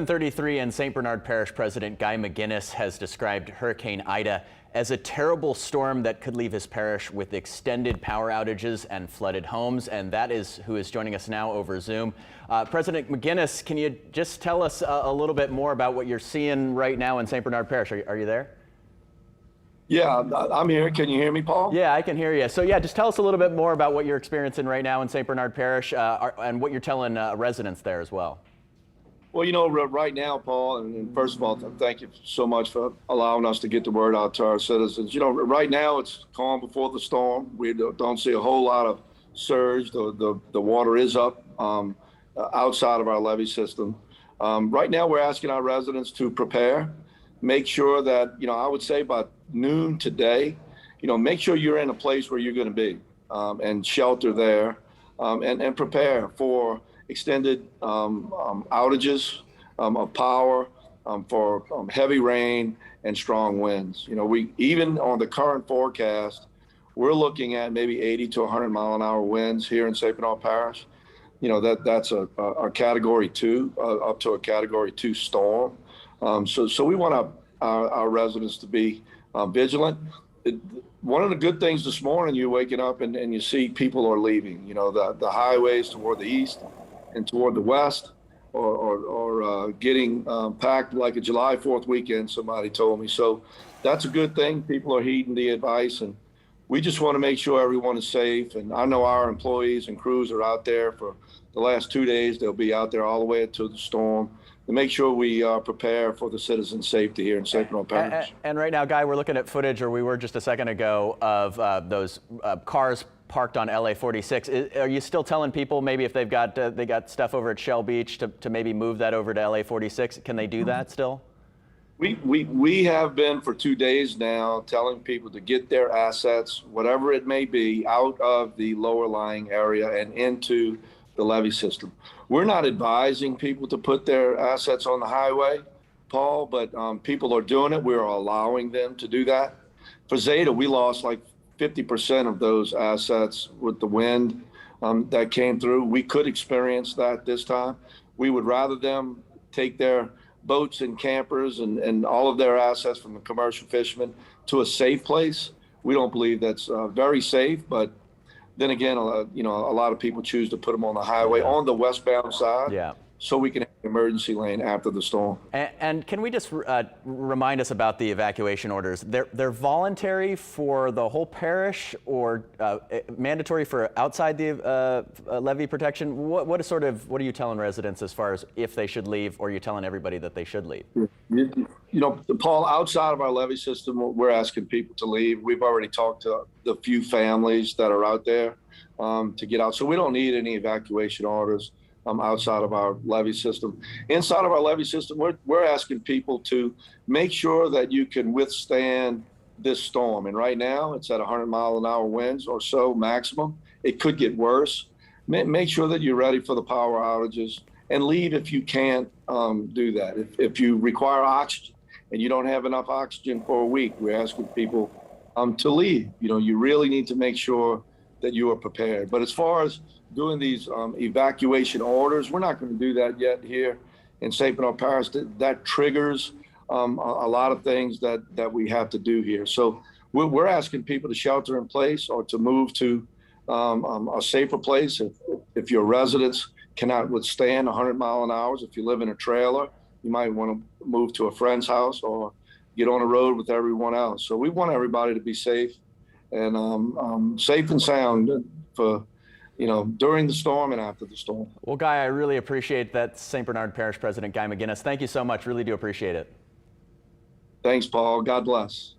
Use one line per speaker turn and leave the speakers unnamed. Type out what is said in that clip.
7:33 in St. Bernard Parish, President Guy McGuinness has described Hurricane Ida as a terrible storm that could leave his parish with extended power outages and flooded homes. And that is who is joining us now over Zoom. President McGuinness, can you just tell us a little bit more about what you're seeing right now in St. Bernard Parish? Are you there?
Yeah, I'm here. Can you hear me, Paul?
Yeah, I can hear you. So yeah, just tell us a little bit more about what you're experiencing right now in St. Bernard Parish and what you're telling residents there as well.
Well, you know, right now, Paul, and first of all, thank you so much for allowing us to get the word out to our citizens. You know, right now it's calm before the storm. We don't see a whole lot of surge. The water is up outside of our levee system. Right now, we're asking our residents to prepare, make sure that, you know, I would say by noon today, you know, make sure you're in a place where you're going to be and shelter there and prepare for extended outages of power for heavy rain and strong winds. You know, we even on the current forecast, we're looking at maybe 80 to 100 mile an hour winds here in St. Bernard Parish. You know, that's a category 2 up to a category 2 storm. So we want our residents to be vigilant. One of the good things this morning, you're waking up and you see people are leaving. You know, the highways toward the east and toward the west or getting packed like a July 4th weekend, somebody told me. So that's a good thing. People are heeding the advice, and we just want to make sure everyone is safe. And I know our employees and crews are out there for the last 2 days. They'll be out there all the way until the storm to make sure we prepare for the citizens' safety here in St. Bernard Parish.
And right now, Guy, we're looking at footage, or we were just a second ago, of those cars parked on LA 46. Are you still telling people maybe if they've got they got stuff over at Shell Beach to maybe move that over to LA 46? Can they do that still?
We have been for 2 days now telling people to get their assets, whatever it may be, out of the lower lying area and into the levee system. We're not advising people to put their assets on the highway, Paul, but people are doing it. We're allowing them to do that. For Zeta, we lost like 50% of those assets with the wind that came through. We could experience that this time. We would rather them take their boats and campers and all of their assets from the commercial fishermen to a safe place. We don't believe that's very safe, but then again, you know, a lot of people choose to put them on the highway on the westbound side, so we can have an emergency lane after the storm.
And can we just remind us about the evacuation orders? They're voluntary for the whole parish, or mandatory for outside the levee protection? What are you telling residents as far as if they should leave, or are you telling everybody that they should leave?
You know, Paul, outside of our levee system, we're asking people to leave. We've already talked to the few families that are out there to get out. So we don't need any evacuation orders outside of our levee system. Inside of our levee system, we're asking people to make sure that you can withstand this storm. And right now, it's at 100 mile an hour winds or so maximum. It could get worse. Make sure that you're ready for the power outages, and leave if you can't do that. If you require oxygen and you don't have enough oxygen for a week, we're asking people to leave. You know, you really need to make sure that you are prepared. But as far as doing these evacuation orders, we're not going to do that yet here in St. Bernard Parish. That triggers a lot of things that we have to do here. So we're asking people to shelter in place or to move to a safer place. If your residents cannot withstand 100 mile an hour, if you live in a trailer, you might want to move to a friend's house or get on a road with everyone else. So we want everybody to be safe and safe and sound for, you know, during the storm and after the storm.
Well, Guy, I really appreciate that. St. Bernard Parish President Guy McGuinness, thank you so much. Really do appreciate it.
Thanks, Paul. God bless.